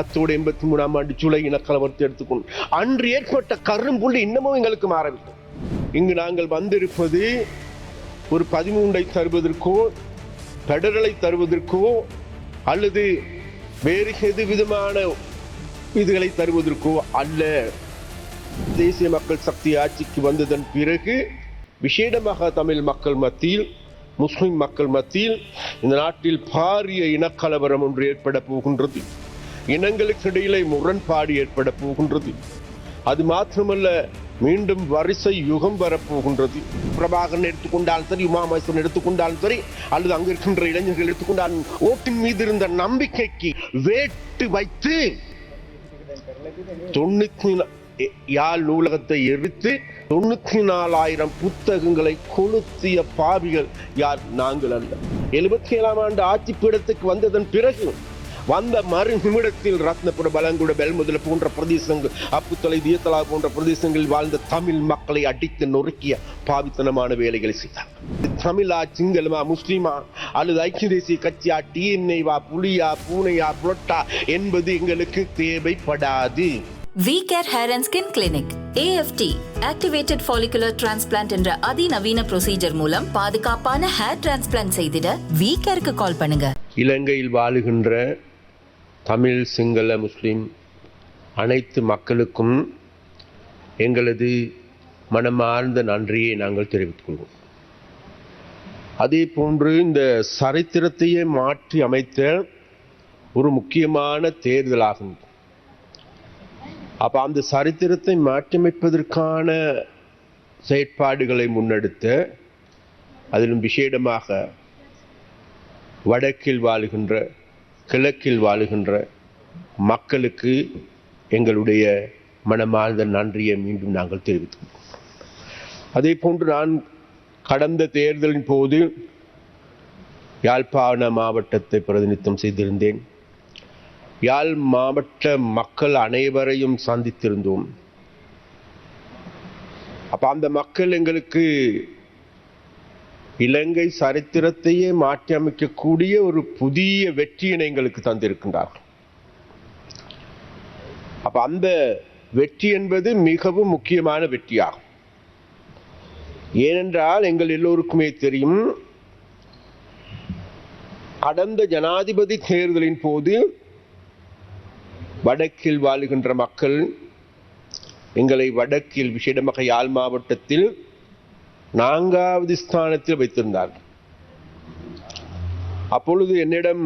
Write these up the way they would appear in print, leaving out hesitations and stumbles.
அத்தோடு 83ஆம் ஆண்டு ஜூலை இனக்கலவரத்தை எடுத்துக்கொண்டு அன்று ஏற்பட்ட கரும்புள்ளி இன்னமும் எங்களுக்கு மாறவில்லை. இங்கு நாங்கள் வந்திருப்பது ஒரு 13ஐ தருவதற்கோ பெடரலை தருவதற்கோ அல்லது வேறு எது விதமான இதுகளை தருவதற்கோ அல்ல. தேசிய மக்கள் சக்தி ஆட்சிக்கு வந்ததன் பிறகு விசேடமாக தமிழ் மக்கள் மத்தியில், முஸ்லிம் மக்கள் மத்தியில் இந்த நாட்டில் பாரிய இனக்கலவரம் ஒன்று ஏற்பட போகின்றது. இனங்களுக்கு இடையிலே முரண்பாடு ஏற்பட போகின்றது. அது மாத்திரமல்ல, மீண்டும் வரிசை யுகம் வரப்போகின்றது. பிரபாகரன் எடுத்துக்கொண்டாலும் சரி, உமாமேஸ்வரன் எடுத்துக்கொண்டாலும் சரி, அல்லது அங்கு இருக்கின்ற இளைஞர்கள் எடுத்துக்கொண்டாலும் ஓட்டின் மீது இருந்த நம்பிக்கைக்கு வேட்டு வைத்து 90 யாழ் நூலகத்தை எரித்து 94,000 புத்தகங்களை கொளுத்திய பாவிகள் யார்? நாங்கள் அல்ல. 77ஆம் ஆண்டு ஆட்சி பீடத்துக்கு வந்ததன் பிறகு வந்த மறு நிமிடத்தில் ரத்னபுர, பலங்குட, பெல்முதல போன்ற பிரதேசங்கள், அப்புத்தலை, தியத்தலா போன்ற பிரதேசங்களில் வாழ்ந்த தமிழ் மக்களை அடித்து நொறுக்கிய பாவித்தனமான வேலைகளை செய்தார். தமிழா, சிங்களமா, முஸ்லிமா அல்லது ஐக்கிய தேசிய கட்சியா, டிஎன்ஏவா, புலியா, பூனையா, புரட்டா என்பது எங்களுக்கு தேவைப்படாது. V-Care Hair and Skin Clinic AFT Activated Follicular Transplant என்ற அதிநவீன ப்ரொசீஜர் மூலம் பாதுகாப்பான ஹேர் டிரான்ஸ்பிளான்ட் செய்திட V-Careக்கு கால் பண்ணுங்க. இலங்கையில் வாழுகின்ற தமிழ், சிங்கள, முஸ்லிம் அனைத்து மக்களுக்கும் எங்களது மனமார்ந்த நன்றியை நாங்கள் தெரிவித்துக் கொள்வோம். அதே போன்று இந்த சரித்திரத்தையே மாற்றி அமைத்த ஒரு முக்கியமான தேர்தலாகும். அப்ப அந்த சரித்திரத்தை மாற்றியமைப்பதற்கான செயற்பாடுகளை முன்னெடுத்த, அதிலும் விசேடமாக வடக்கில் வாழுகின்ற, கிழக்கில் வாழுகின்ற மக்களுக்கு எங்களுடைய மனமார்ந்த நன்றியை மீண்டும் நாங்கள் தெரிவித்தோம். அதே போன்று நான் கடந்த தேர்தலின் போது யாழ்ப்பாண மாவட்டத்தை பிரதிநிதித்துவம் செய்திருந்தேன். யாழ் மாவட்ட மக்கள் அனைவரையும் சந்தித்திருந்தோம். அப்ப அந்த மக்கள் எங்களுக்கு இலங்கை சரித்திரத்தையே மாற்றி அமைக்கக்கூடிய ஒரு புதிய வெற்றியினை எங்களுக்கு தந்திருக்கின்றார்கள். அப்ப அந்த வெற்றி என்பது மிகவும் முக்கியமான வெற்றியாகும். ஏனென்றால் எங்கள் எல்லோருக்குமே தெரியும், கடந்த ஜனாதிபதி தேர்தலின் போது வடக்கில் வாழுகின்ற மக்கள் எங்களை வடக்கில், விசேடமாக யாழ் மாவட்டத்தில் 4வது ஸ்தானத்தில் வைத்திருந்தார்கள். அப்பொழுது என்னிடம்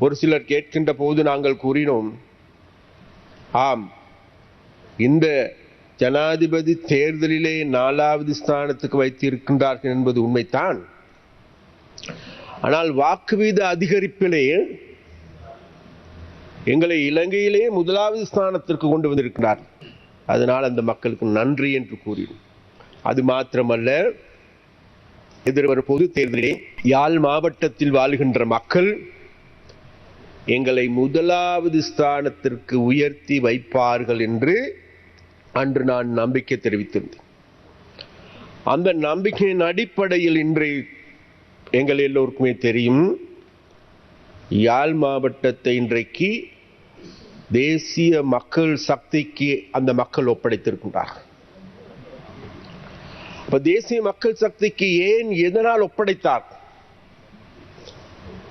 ஒரு சிலர் கேட்கின்ற போது நாங்கள் கூறினோம், ஆம், இந்த ஜனாதிபதி தேர்தலிலே 4வது ஸ்தானத்துக்கு வைத்திருக்கின்றார்கள் என்பது உண்மைத்தான். ஆனால் வாக்கு வீத அதிகரிப்பிலே எங்களை இலங்கையிலே 1வது ஸ்தானத்திற்கு கொண்டு வந்திருக்கிறார். அதனால் அந்த மக்களுக்கு நன்றி என்று கூறினோம். அது மாத்திரமல்ல, எதிர்வரும் பொது தேர்தலிலே யாழ் மாவட்டத்தில் வாழுகின்ற மக்கள் எங்களை 1வது ஸ்தானத்திற்கு உயர்த்தி வைப்பார்கள் என்று அன்று நான் நம்பிக்கை தெரிவித்திருந்தேன். அந்த நம்பிக்கையின் அடிப்படையில் இன்று எங்கள் எல்லோருக்குமே தெரியும், யாழ் மாவட்டத்தை இன்றைக்கு தேசிய மக்கள் சக்திக்கு அந்த மக்கள் ஒப்படைத்திருக்கின்றார்கள். இப்ப தேசிய மக்கள் சக்திக்கு ஏன், எதனால் ஒப்படைத்தார்?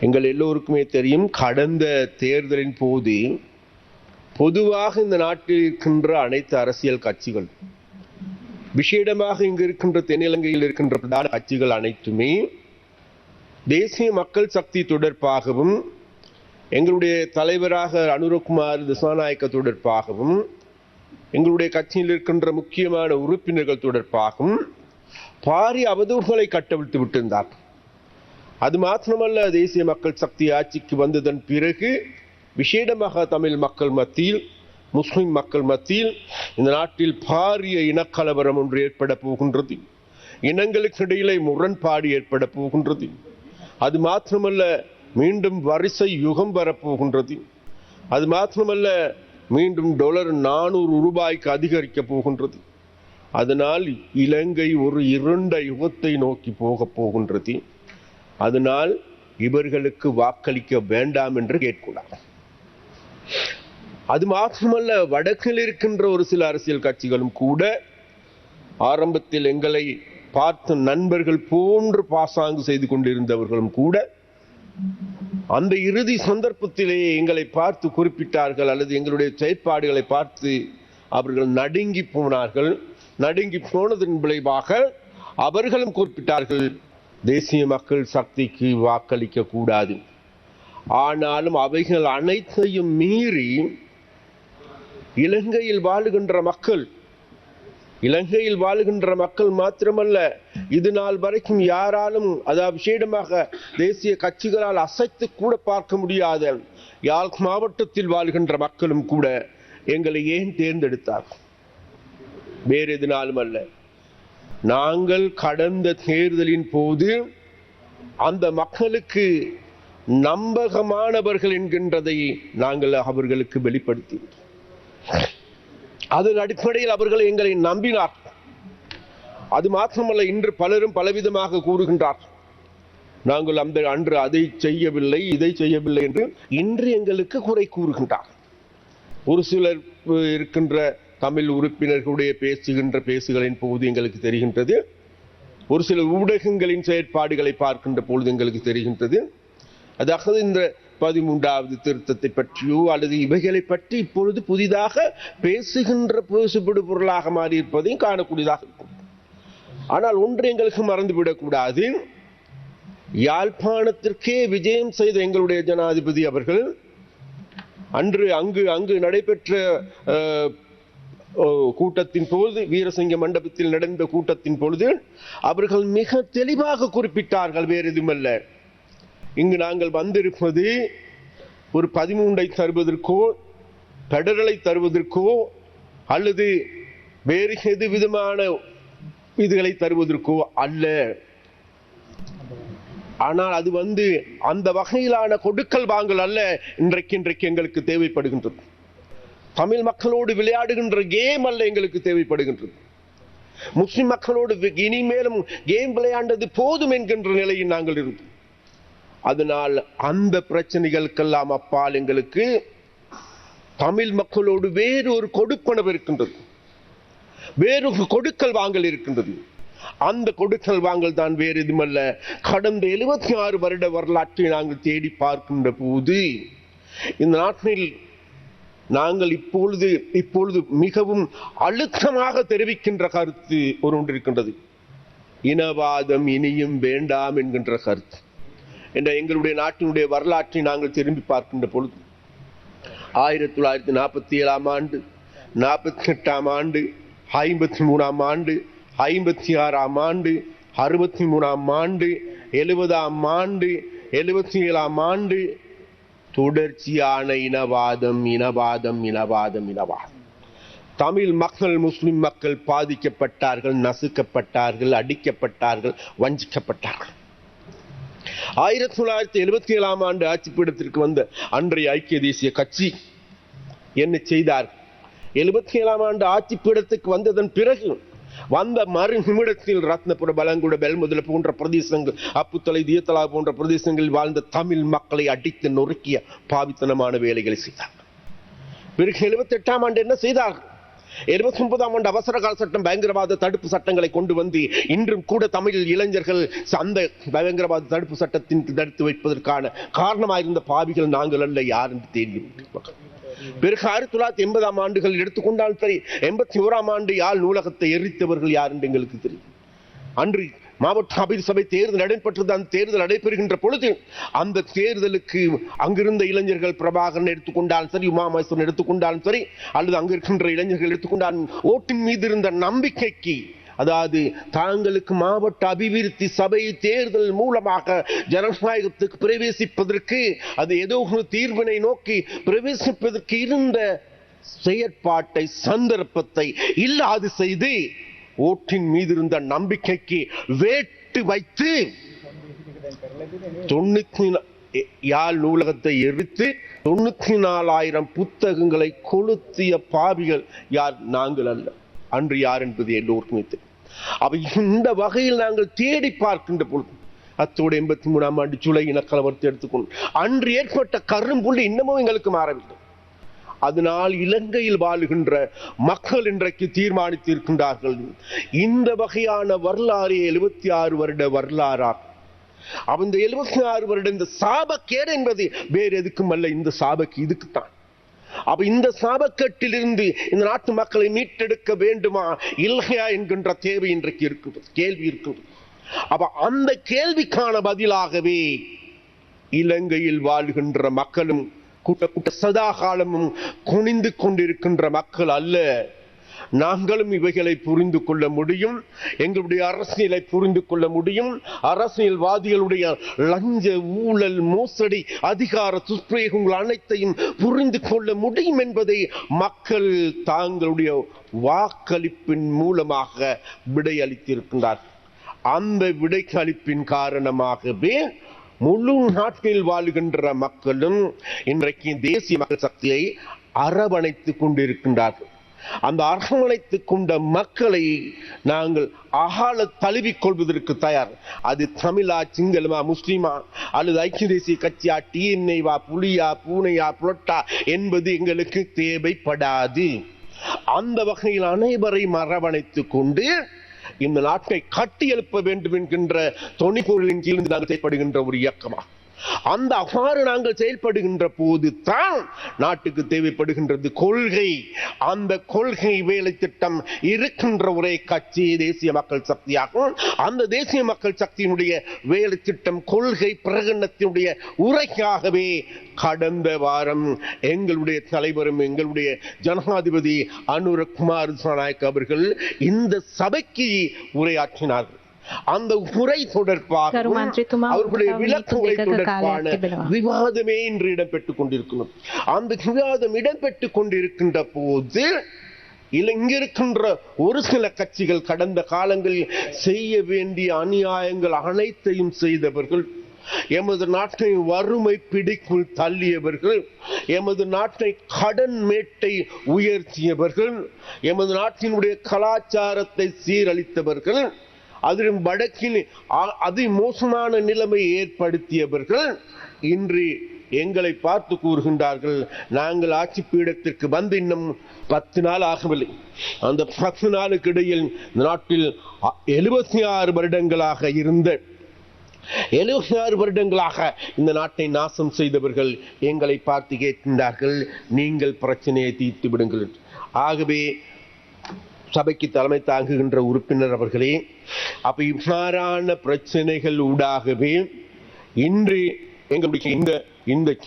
எங்கள் எல்லோருக்குமே தெரியும், கடந்த தேர்தலின் போது பொதுவாக இந்த நாட்டில் இருக்கின்ற அனைத்து அரசியல் கட்சிகள், விசேடமாக இங்கு இருக்கின்ற தென்னிலங்கையில் இருக்கின்ற பிரதான கட்சிகள் அனைத்துமே தேசிய மக்கள் சக்தி தொடர்பாகவும், எங்களுடைய தலைவராக அனுரகுமார் திசாநாயக்க தொடர்பாகவும், எங்களுடைய கட்சியில் இருக்கின்ற முக்கியமான உறுப்பினர்கள் தொடர்பாகவும் பாரிய அவதூறுகளை கட்டவிழ்த்து விட்டிருந்தார். அது மாத்திரமல்ல, தேசிய மக்கள் சக்தி ஆட்சிக்கு வந்ததன் பிறகு விசேடமாக தமிழ் மக்கள் மத்தியில், முஸ்லிம் மக்கள் மத்தியில் இந்த நாட்டில் பாரிய இனக்கலவரம் ஒன்று ஏற்பட போகின்றது. இனங்களுக்கு இடையிலே முரண்பாடு ஏற்பட போகின்றது. அது மாத்திரமல்ல, மீண்டும் வரிசை யுகம் வரப்போகின்றது. அது மாத்திரமல்ல, மீண்டும் டாலர் 400 ரூபாய்க்கு அதிகரிக்க போகின்றது. அதனால் இலங்கை ஒரு இருண்ட யுகத்தை நோக்கி போக போகின்றது. அதனால் இவர்களுக்கு வாக்களிக்க வேண்டாம் என்று கேட்கிறார். அது மாத்திரமல்ல, வடக்கில் இருக்கின்ற ஒரு சில அரசியல் கட்சிகளும் கூட ஆரம்பத்தில் எங்களை பார்த்து நண்பர்கள் போன்று பாசாங்கு செய்து கொண்டிருந்தவர்களும் கூட அந்த இறுதி சந்தர்ப்பத்திலேயே எங்களை பார்த்து குறிப்பிட்டார்கள், அல்லது எங்களுடைய செயற்பாடுகளை பார்த்து அவர்கள் நடுங்கி போனார்கள். நடுங்கி போனதன் விளைவாக அவர்களும் குறிப்பிட்டார்கள், தேசிய மக்கள் சக்திக்கு வாக்களிக்க கூடாது. ஆனாலும் அவைகள் அனைத்தையும் மீறி இலங்கையில் வாழுகின்ற மக்கள் மாத்திரமல்ல, இது நாள் வரைக்கும் யாராலும், அதாவது விசேடமாக தேசிய கட்சிகளால் அசைத்து கூட பார்க்க முடியாத யாழ் மாவட்டத்தில் வாழ்கின்ற மக்களும் கூட எங்களை ஏன் தேர்ந்தெடுத்தார்? வேறு எதுனாலும் அல்ல. நாங்கள் கடந்த தேர்தலின் போது அந்த மக்களுக்கு நம்பகமானவர்கள் என்கின்றதை நாங்கள் அவர்களுக்கு வெளிப்படுத்தினோம். அதன் அடிப்படையில் அவர்கள் எங்களை நம்பினார். அது மாத்திரமல்ல, இன்று பலரும் பலவிதமாக கூறுகின்றார், நாங்கள் அன்று அதை செய்யவில்லை இதை செய்யவில்லை என்று இன்று எங்களுக்கு குறை கூறுகின்றார். ஒரு சிலர் இருக்கின்ற தமிழ் உறுப்பினர்களுடைய பேசுகளின் போது எங்களுக்கு தெரிகின்றது, ஒரு சில ஊடகங்களின் செயற்பாடுகளை பார்க்கின்ற பொழுது எங்களுக்கு தெரிகின்றது, அதாவது இந்த 13வது திருத்தத்தை பற்றியோ அல்லது இவைகளை பற்றி இப்பொழுது புதிதாக பேசுபடு பொருளாக மாறி இருப்பதையும் காணக்கூடியதாக இருக்கும். ஆனால் ஒன்று எங்களுக்கு மறந்துவிடக்கூடாது, யாழ்ப்பாணத்திற்கே விஜயம் செய்த எங்களுடைய ஜனாதிபதி அவர்கள் அன்று அங்கு நடைபெற்ற கூட்டத்தின் பொழுது, வீரசிங்க மண்டபத்தில் நடந்த கூட்டத்தின் பொழுது அவர்கள் மிக தெளிவாக குறிப்பிட்டார்கள், வேறு எதுவுமல்ல, இங்கு நாங்கள் வந்திருப்பது ஒரு 13ஐ தருவதற்கோ பெடரலை தருவதற்கோ அல்லது வேறு எது விதமான இதுகளை தருவதற்கோ அல்ல. ஆனால் அது அந்த வகையிலான கொடுக்கல் வாங்கல் அல்ல இன்றைக்கு எங்களுக்கு தேவைப்படுகின்றது. தமிழ் மக்களோடு விளையாடுகின்ற கேம் அல்ல எங்களுக்கு தேவைப்படுகின்றது. முஸ்லிம் மக்களோடு இனிமேலும் கேம் விளையாண்டது போதும் என்கின்ற நிலையில் நாங்கள் இருந்தோம். அதனால் அந்த பிரச்சனைகளுக்கெல்லாம் அப்பால் எங்களுக்கு தமிழ் மக்களோடு வேறு ஒரு கொடுப்பனவு இருக்கின்றது, வேறொரு கொடுக்கல் வாங்கல் இருக்கின்றது. அந்த கொடுக்கல் வாங்கல் தான் வேறு எதுமல்ல, கடந்த 76 வருட வரலாற்றை நாங்கள் தேடி பார்க்கின்ற போது இந்த நாட்டில் நாங்கள் இப்பொழுது மிகவும் அழுத்தமாக தெரிவிக்கின்ற கருத்து ஒன்று இருக்கின்றது, இனவாதம் இனியும் வேண்டாம் என்கின்ற கருத்து. என்ற எங்களுடைய நாட்டினுடைய வரலாற்றை நாங்கள் திரும்பி பார்க்கின்ற பொழுது 1947ஆம் ஆண்டு, 48ஆம் ஆண்டு, 53ஆம் ஆண்டு, 56ஆம் ஆண்டு, 63ஆம் ஆண்டு, 70ஆம் ஆண்டு, 77ஆம் ஆண்டு தொடர்ச்சியான இனவாதம். தமிழ் மக்கள், முஸ்லிம் மக்கள் பாதிக்கப்பட்டார்கள், நசுக்கப்பட்டார்கள், அடிக்கப்பட்டார்கள், வஞ்சிக்கப்பட்டார்கள். 1977ஆம் ஆண்டு ஆட்சிப்பீடத்திற்கு வந்த அன்றைய ஐக்கிய தேசிய கட்சி என்ன செய்தார்? 77ஆம் ஆண்டு ஆட்சிப்பீடத்துக்கு வந்ததன் பிறகு வந்த மறு நிமிடத்தில் ரத்னபுர, பலங்குட, பெல்முதல போன்ற பிரதேசங்கள், அப்புத்தலை, தியத்தலா போன்ற பிரதேசங்களில் வாழ்ந்த தமிழ் மக்களை அடித்து நொறுக்கிய பாவித்தனமான வேலைகளை செய்தார். பிறகு 78ஆம் ஆண்டு என்ன செய்தார்? 79ஆம் ஆண்டு அவசர கால சட்டம், பயங்கரவாத தடுப்பு சட்டங்களை கொண்டு வந்து இன்றும் கூட தமிழ் இளைஞர்கள் அந்த பயங்கரவாத தடுப்பு சட்டத்தின் தடுத்து வைப்பதற்கான காரணமாயிருந்த பாவிகள் நாங்கள் அல்ல, யார் என்று தெரியும். பிறகு 1980ஆம் ஆண்டுகள் எடுத்துக்கொண்டால் சரி, 81ஆம் ஆண்டு யாழ் நூலகத்தை எரித்தவர்கள் யார் என்று எங்களுக்கு தெரியும். அன்று மாவட்ட அபிசபை தேர்தல் நடைபெற்றது. அந்த தேர்தல் நடைபெறுகின்ற பொழுது அந்த தேர்தலுக்கு அங்கிருந்த இளைஞர்கள், பிரபாகரன் எடுத்துக்கொண்டாலும் சரி, உமாமேஸ்வரன் எடுத்துக்கொண்டாலும் சரி, அல்லது அங்கு இருக்கின்ற இளைஞர்கள் எடுத்துக்கொண்டாலும், ஓட்டின் மீது இருந்த நம்பிக்கைக்கு, அதாவது தாங்களுக்கு மாவட்ட அபிவிருத்தி சபை தேர்தல் மூலமாக ஜனநாயகத்துக்கு பிரவேசிப்பதற்கு, அது ஏதோ ஒரு தீர்வினை நோக்கி பிரவேசிப்பதற்கு இருந்த செயற்பாட்டை, சந்தர்ப்பத்தை இல்லாது செய்து ஓட்டின் மீது இருந்த நம்பிக்கைக்கு வேட்டு வைத்து யாழ் நூலகத்தை எரித்து 94,000 புத்தகங்களை கொளுத்திய பாவிகள் யார்? நாங்கள் அல்ல. அன்று யார் என்பது எல்லோருக்குமே தெரியும். அவை இந்த வகையில் நாங்கள் தேடி பார்க்கின்ற பொழுது, அத்தோடு 83ஆம் ஆண்டு ஜூலை இனக்கலவரத்தை எடுத்துக்கொண்டு அன்று ஏற்பட்ட கரும்புள்ளி இன்னமும் எங்களுக்கு மாறவில்லை. அதனால் இலங்கையில் வாழுகின்ற மக்கள் இன்றைக்கு தீர்மானித்திருக்கின்றார்கள், இந்த வகையான வரலாறு 76 வருட வரலாறாக. இந்த 76 வருட இந்த சாபக்கேடு என்பது வேறு எதுக்கும் அல்ல, இந்த சாபக்கு இதுக்குத்தான். அப்ப இந்த சாபக்கேட்டிலிருந்து இந்த நாட்டு மக்களை மீட்டெடுக்க வேண்டுமா இல்லையா என்கின்ற தேவை இன்றைக்கு இருக்கின்றது, கேள்வி இருக்கின்றது. அப்ப அந்த கேள்விக்கான பதிலாகவே இலங்கையில் வாழ்கின்ற மக்களும் கூட்ட சதா காலமும் குனிந்து கொண்டிருக்கின்ற மக்கள் அல்ல, நாங்களும் இவைகளை புரிந்து கொள்ள முடியும், எங்களுடைய அரசியலை புரிந்து கொள்ள முடியும், அரசியல்வாதிகளுடைய லஞ்ச ஊழல் மோசடி அதிகார துஷ்பிரயோகங்கள் அனைத்தையும் புரிந்து கொள்ள முடியும் என்பதை மக்கள் தாங்களுடைய வாக்களிப்பின் மூலமாக விடையளித்திருக்கின்றார். அந்த விடையளிப்பின் காரணமாகவே முழு நாட்டில் வாழ்கின்ற மக்களும் இன்றைக்கு தேசிய மக்கள் சக்தியை அரவணைத்துக் கொண்டிருக்கின்றார்கள். அந்த அரவணைத்துக் கொண்ட மக்களை நாங்கள் அகால தழுவிக் கொள்வதற்கு தயார். அது தமிழா, சிங்களமா, முஸ்லிமா அல்லது ஐக்கிய தேசிய கட்சியா, டிஎன்ஏவா, புலியா, பூனையா, புலட்டா என்பது எங்களுக்கு தேவைப்படாது. அந்த வகையில் அனைவரையும் அரவணைத்துக் கொண்டு இந்த நாட்டை கட்டி எழுப்ப வேண்டும் என்கின்ற தொனிப்பொருளின் கீழ் நாங்கள் செயல்படுகின்ற ஒரு இயக்கமா. அந்த அவ்வாறு நாங்கள் செயல்படுகின்ற போது தான் நாட்டுக்கு தேவைப்படுகின்றது கொள்கை. அந்த கொள்கை வேலை திட்டம் இருக்கின்ற ஒரே கட்சி தேசிய மக்கள் சக்தியாகும். அந்த தேசிய மக்கள் சக்தியினுடைய வேலை திட்டம் கொள்கை பிரகடனத்தினுடைய உரைக்காகவே கடந்த வாரம் எங்களுடைய தலைவரும் எங்களுடைய ஜனாதிபதி அனுரகுமார் திசாநாயக்க அவர்கள் இந்த சபைக்கு உரையாற்றினார்கள். அந்த உரை தொடர்பாக அவர்களுடைய விளக்குரை தொடர்பான விவாதமே இன்று இடம்பெற்றுக் கொண்டிருக்கணும். அந்த விவாதம் இடம்பெற்றுக் கொண்டிருக்கின்ற போது இங்கிருக்கின்ற ஒரு சில கட்சிகள் கடந்த காலங்களில் செய்ய வேண்டிய அநியாயங்கள் அனைத்தையும் செய்தவர்கள், எமது நாட்டை வறுமை பிடிக்குள் தள்ளியவர்கள், எமது நாட்டை கடன் மேட்டை உயர்த்தியவர்கள், எமது நாட்டினுடைய கலாச்சாரத்தை சீரழித்தவர்கள், அதிலும் வடக்கில் அதி மோசமான நிலைமை ஏற்படுத்தியவர்கள் இன்று எங்களை பார்த்து கூறுகின்றார்கள், நாங்கள் ஆட்சி பீடத்திற்கு வந்து இன்னும் 10 நாள் ஆகவில்லை. அந்த 10 நாளுக்கு இடையில் நாட்டில் 76 வருடங்களாக இருந்த 76 வருடங்களாக இந்த நாட்டை நாசம் செய்தவர்கள் எங்களை பார்த்து கேட்கின்றார்கள், நீங்கள் பிரச்சனையை தீர்த்து விடுங்கள். ஆகவே சபைக்கு தலைமை தாங்குகின்ற உறுப்பினர் அவர்களே, அப்ப இவ்வாறான பிரச்சனைகள் ஊடாகவே இன்று எங்களுடைய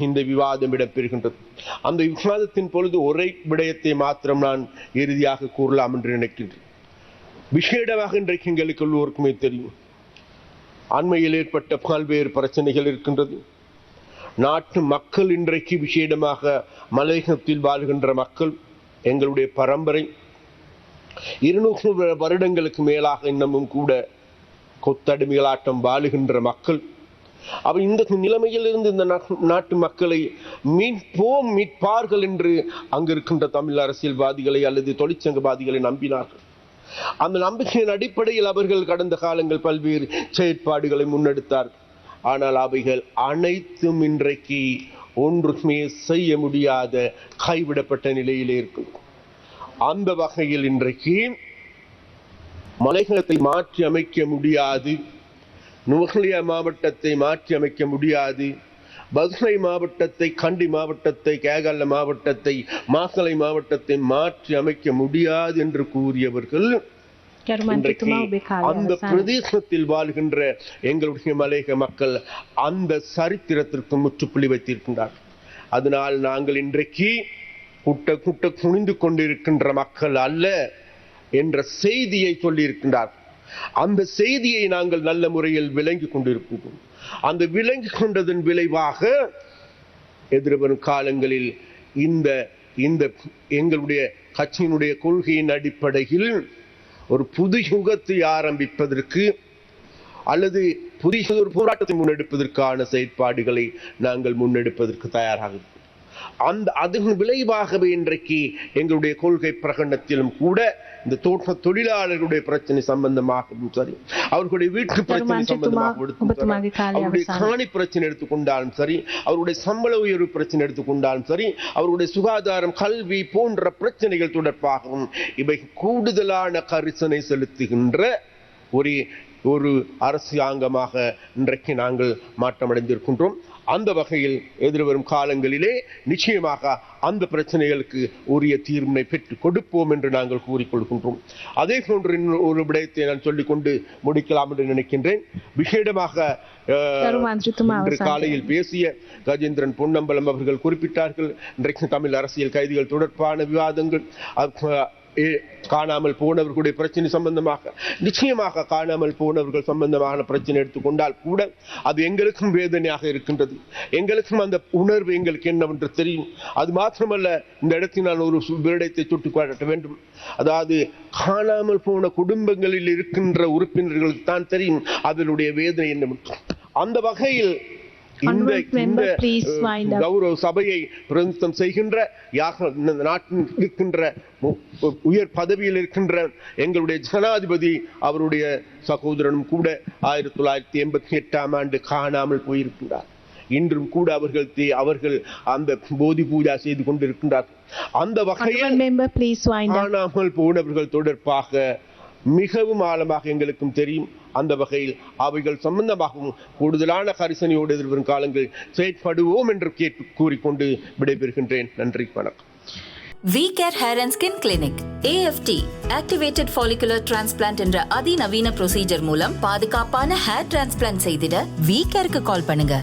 இந்த விவாதம் இடம்பெறுகின்றது. அந்த விவாதத்தின் பொழுது ஒரே விடயத்தை மாத்திரம் நான் இறுதியாக கூறலாம் என்று நினைக்கின்றேன். விசேடமாக இன்றைக்கு எங்களுக்கு எல்லோருக்குமே தெரியும், அண்மையில் ஏற்பட்ட பல்வேறு பிரச்சனைகள் இருக்கின்றது. நாட்டு மக்கள் இன்றைக்கு விசேடமாக மலையகத்தில் வாழ்கின்ற மக்கள், எங்களுடைய பரம்பரை 200 வருடங்களுக்கு மேலாக இன்னமும் கூட கொத்தடிமைகளாட்டம் வாழுகின்ற மக்கள். அவ இந்த நிலைமையில் இருந்து இந்த நாட்டு மக்களை மீட்பார்கள் என்று அங்கு இருக்கின்ற தமிழ் அரசியல்வாதிகளை அல்லது தொழிற்சங்கவாதிகளை நம்பினார்கள். அந்த நம்பிக்கையின் அடிப்படையில் அவர்கள் கடந்த காலங்கள் பல்வேறு செயற்பாடுகளை முன்னெடுத்தார்கள். ஆனால் அவைகள் அனைத்தும் இன்றைக்கு ஒன்றுமே செய்ய முடியாத கைவிடப்பட்ட நிலையிலே இருக்கும். அந்த வகையில் இன்றைக்கு மலையகத்தை மாற்றி அமைக்க முடியாது, நுவரெலியா மாவட்டத்தை மாற்றி அமைக்க முடியாது, பதுளை மாவட்டத்தை, கண்டி மாவட்டத்தை, கேகால மாவட்டத்தை, மாத்தளை மாவட்டத்தை மாற்றி அமைக்க முடியாது என்று கூறியவர்கள் அந்த பிரதேசத்தில் வாழ்கின்ற எங்களுடைய மலையக மக்கள் அந்த சரித்திரத்திற்கு முற்றுப்புள்ளி வைத்திருக்கின்றார்கள். அதனால் நாங்கள் இன்றைக்கு குட்ட குனிந்து கொண்டிருக்கின்ற மக்கள் அல்ல என்ற செய்தியை சொல்லி இருக்கின்றார். அந்த செய்தியை நாங்கள் நல்ல முறையில் விளங்கி கொண்டிருக்கின்றோம். அந்த விளங்கி கொண்டதன் விளைவாக எதிர்வரும் காலங்களில் இந்த எங்களுடைய கட்சியினுடைய கொள்கையின் அடிப்படையில் ஒரு புது யுகத்தை ஆரம்பிப்பதற்கு அல்லது புதிய ஒரு போராட்டத்தை முன்னெடுப்பதற்கான செயற்பாடுகளை நாங்கள் முன்னெடுப்பதற்கு தயாராக. அதன் விளைவாகவே இன்றைக்கு எங்களுடைய கொள்கை பிரகடனத்திலும் கூட இந்த தோட்ட தொழிலாளர்களுடைய பிரச்சனை சம்பந்தமாகவும் சரி, அவர்களுடைய வீட்டு பிரச்சனை சம்பந்தமாக, அவருடைய காணி பிரச்சனை எடுத்துக்கொண்டாலும் சரி, அவருடைய சம்பள உயர்வு பிரச்சனை எடுத்துக்கொண்டாலும் சரி, அவருடைய சுகாதாரம், கல்வி போன்ற பிரச்சனைகள் தொடர்பாகவும் இவை கூடுதலான கரிசனை செலுத்துகின்ற ஒரு அரசாங்கமாக இன்றைக்கு நாங்கள் மாற்றமடைந்திருக்கின்றோம். அந்த வகையில் எதிர்வரும் காலங்களிலே நிச்சயமாக அந்த பிரச்சனைகளுக்கு உரிய தீர்வினை பெற்றுக் கொடுப்போம் என்று நாங்கள் கூறிக்கொள்கின்றோம். அதே போன்று ஒரு விடயத்தை நான் சொல்லிக்கொண்டு முடிக்கலாம் என்று நினைக்கின்றேன். விசேடமாக இன்று காலையில் பேசிய கஜேந்திரன் பொன்னம்பலம் அவர்கள் குறிப்பிட்டார்கள், இன்றைக்கு தமிழ் அரசியல் கைதிகள் தொடர்பான விவாதங்கள், காணாமல் போனவர்களுடைய பிரச்சனை சம்பந்தமாக, நிச்சயமாக காணாமல் போனவர்கள் சம்பந்தமான பிரச்சனை எடுத்துக்கொண்டால் கூட அது எங்களுக்கும் வேதனையாக இருக்கின்றது. எங்களுக்கும் அந்த உணர்வு எங்களுக்கு என்னவென்று தெரியும். அது மாத்திரமல்ல, இந்த இடத்தில் நான் ஒரு விடயத்தை சுட்டிக்காட்ட வேண்டும். அதாவது காணாமல் போன குடும்பங்களில் இருக்கின்ற உறுப்பினர்களுக்கு தான் தெரியும் அதனுடைய வேதனை என்னவென்று. அந்த வகையில் இந்த கௌரவ சபையை பிரதிநிதித்துவம் செய்கின்ற நாட்டில் இருக்கின்ற உயர் பதவியில் இருக்கின்ற எங்களுடைய ஜனாதிபதி அவருடைய சகோதரனும் கூட 1988ஆம் ஆண்டு காணாமல் போயிருக்கின்றார். இன்றும் கூட அவர்கள் அந்த போதி பூஜா செய்து கொண்டிருக்கின்றார்கள். அந்த வகையில் காணாமல் போனவர்கள் தொடர்பாக மிகவும் ஆழமாக எங்களுக்கும் தெரியும். அந்த வகையில் அவைகள் சம்பந்தமாகவும் கூடுதலான கரிசனையோடு எதிர்வரும் காலங்கள் செயற்படுவோம் என்று கூறிக்கொண்டு விடைபெறுகின்றேன். நன்றி, வணக்கம். V-Care Hair and Skin Clinic AFT Activated Follicular Transplant என்ற அதிநவீன ப்ரொசீஜர் மூலம் பாதுகாப்பான ஹேர் டிரான்ஸ்பிளான்ட் செய்திட V-Careக்கு கால் பண்ணுங்க.